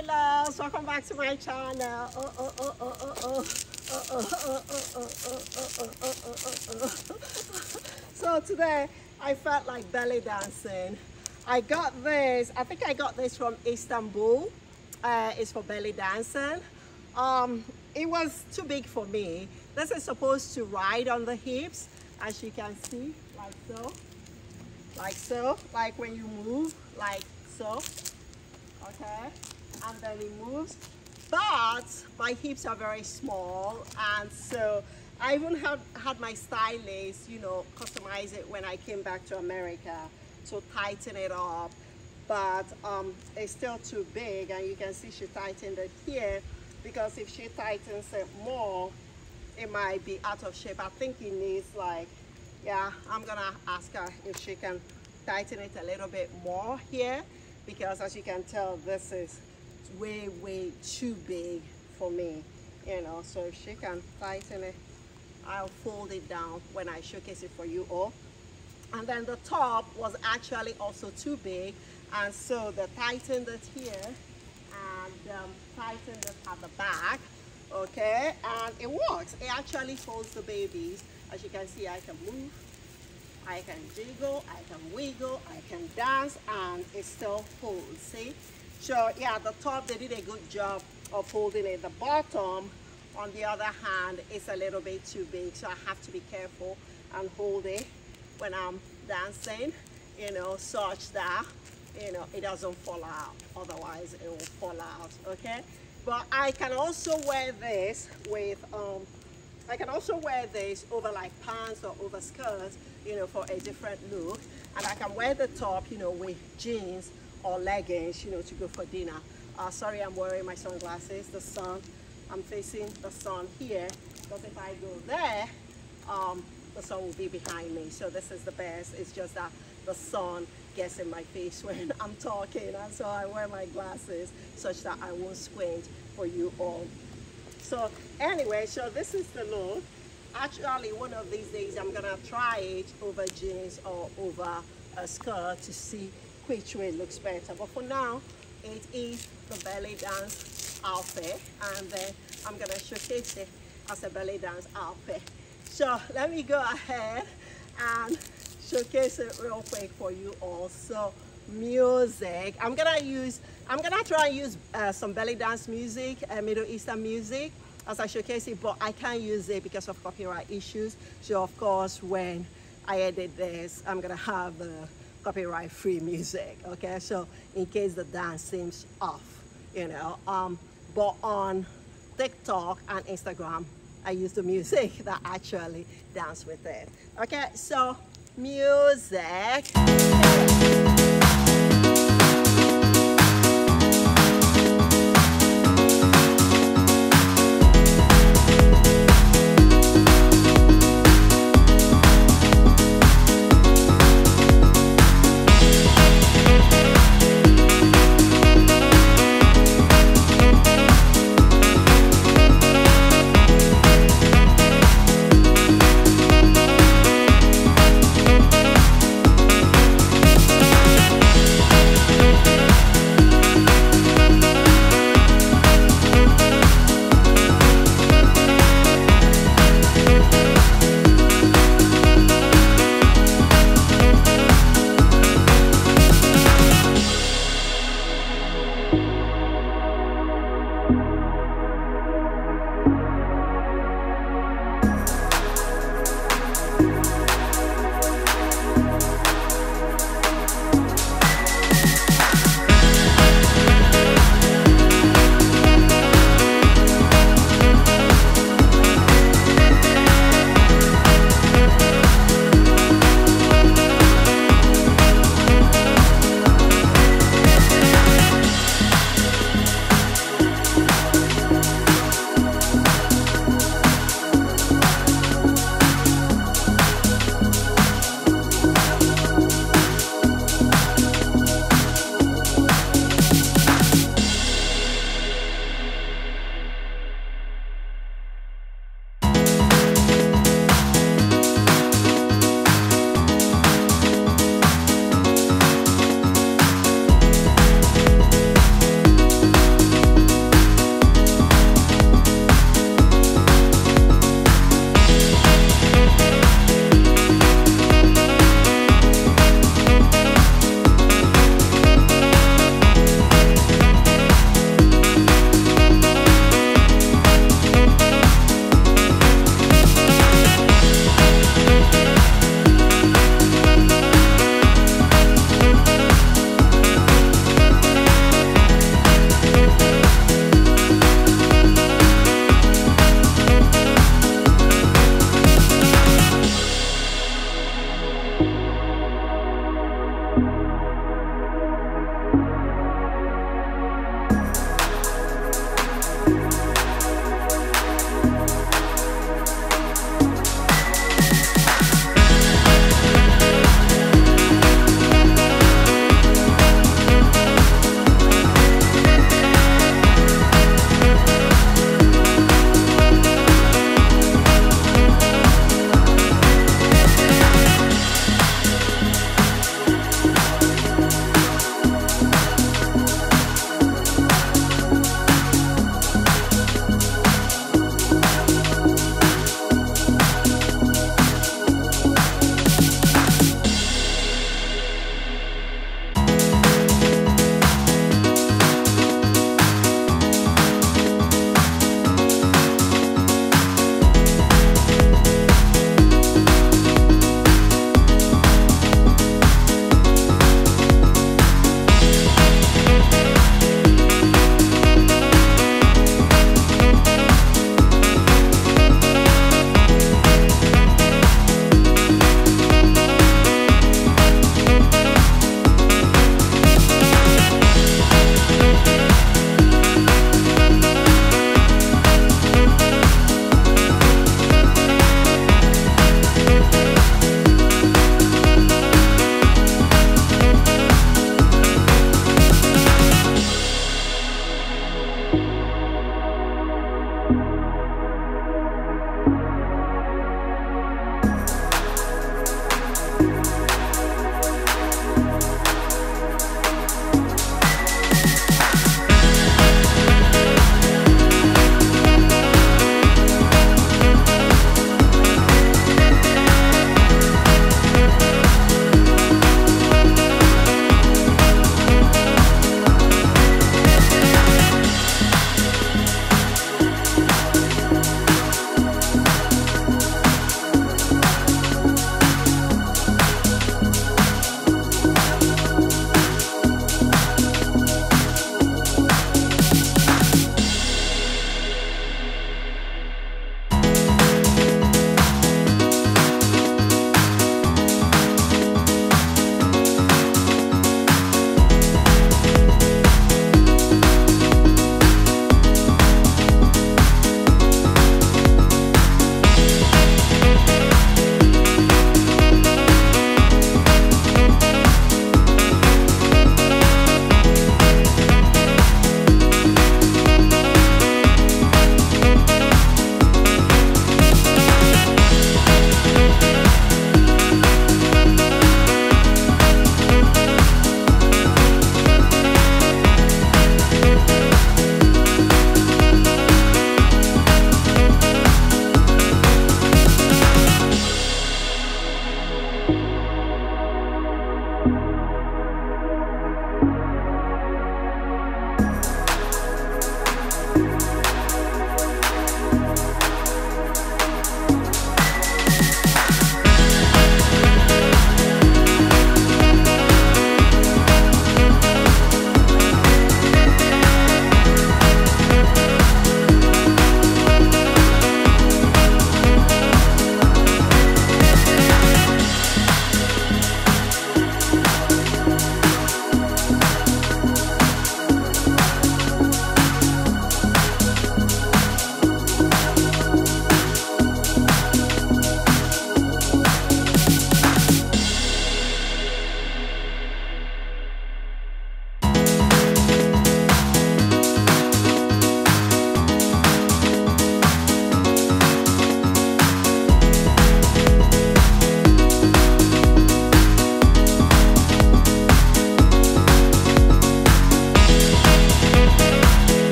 my loves, welcome back to my channel. So today I felt like belly dancing. I got this, I think I got this from Istanbul. It's for belly dancing. It was too big for me. This is supposed to ride on the hips, as you can see, like so. Like so, like when you move, like so. Okay, and then it moves. But my hips are very small, and so I even had my stylist, you know, customize it when I came back to America to tighten it up. But it's still too big, and you can see she tightened it here, because if she tightens it more, it might be out of shape. I think it needs, like, yeah, I'm gonna ask her if she can tighten it a little bit more here, because as you can tell, this is way too big for me, you know. So if she can tighten it, I'll fold it down when I showcase it for you all. And then the top was actually also too big, and so they tightened it here and tightened it at the back. Okay, and it works. It actually holds the babies. As you can see, I can move, I can jiggle, I can wiggle, I can dance, and it still holds. See? So yeah, the top, they did a good job of holding it. The bottom, on the other hand, is a little bit too big, so I have to be careful and hold it when I'm dancing, you know, such that, you know, it doesn't fall out. Otherwise it will fall out. Okay, but I can also wear this with I can also wear this over like pants or over skirts, you know, for a different look. And I can wear the top, you know, with jeans or leggings, you know, to go for dinner. Sorry, I'm wearing my sunglasses. The sun, I'm facing the sun here, because if I go there, the sun will be behind me. So this is the best. It's just that the sun gets in my face when I'm talking, and so I wear my glasses such that I won't squint for you all. So anyway, so this is the look. Actually, one of these days I'm gonna try it over jeans or over a skirt to see which way looks better. But for now, it is the belly dance outfit, and then I'm gonna showcase it as a belly dance outfit. So let me go ahead and showcase it real quick for you all. So music, I'm gonna try and use some belly dance music, Middle Eastern music, as I showcase it, but I can't use it because of copyright issues. So of course, when I edit this, I'm gonna have the copyright free music. Okay, so in case the dance seems off, you know, but on TikTok and Instagram, I use the music that actually dance with it. Okay, so music.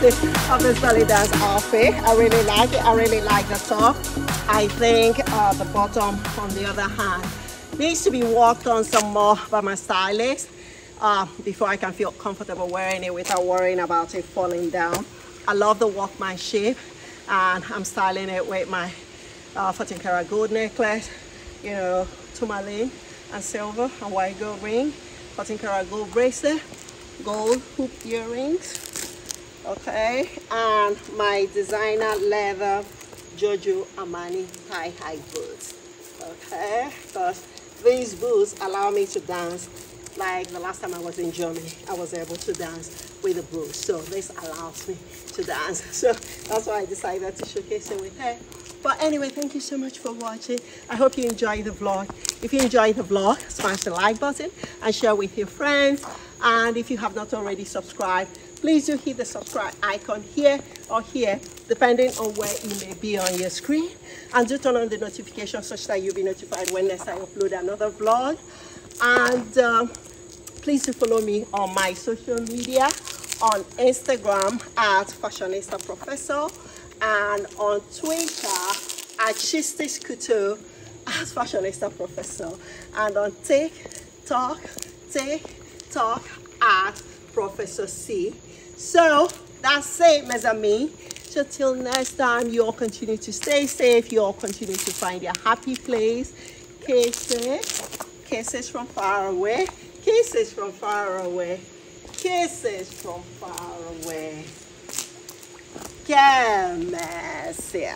of this belly dance outfit. I really like it. I really like the top. I think the bottom, on the other hand, needs to be worked on some more by my stylist before I can feel comfortable wearing it without worrying about it falling down. I love the workmanship, and I'm styling it with my 14 karat gold necklace, you know, tourmaline and silver and white gold ring, 14 karat gold bracelet, gold hoop earrings, okay, and my designer leather Giorgio Armani high boots, okay, because these boots allow me to dance. Like the last time I was in Germany, I was able to dance with the boots, so this allows me to dance. So that's why I decided to showcase it with her. But anyway, thank you so much for watching. I hope you enjoyed the vlog. If you enjoyed the vlog, smash the like button and share with your friends. And if you have not already subscribed, please do hit the subscribe icon here or here, depending on where it may be on your screen. And do turn on the notification such that you'll be notified when next I upload another vlog. And please do follow me on my social media, on Instagram at Fashionista Professor, and on Twitter at Chistis Couture as Fashionista Professor, and on TikTok at Professor C. So that's it, mes amis. So till next time, you all continue to stay safe, you all continue to find your happy place. Kisses from far away, kisses from far away, kisses from far away. Que merci.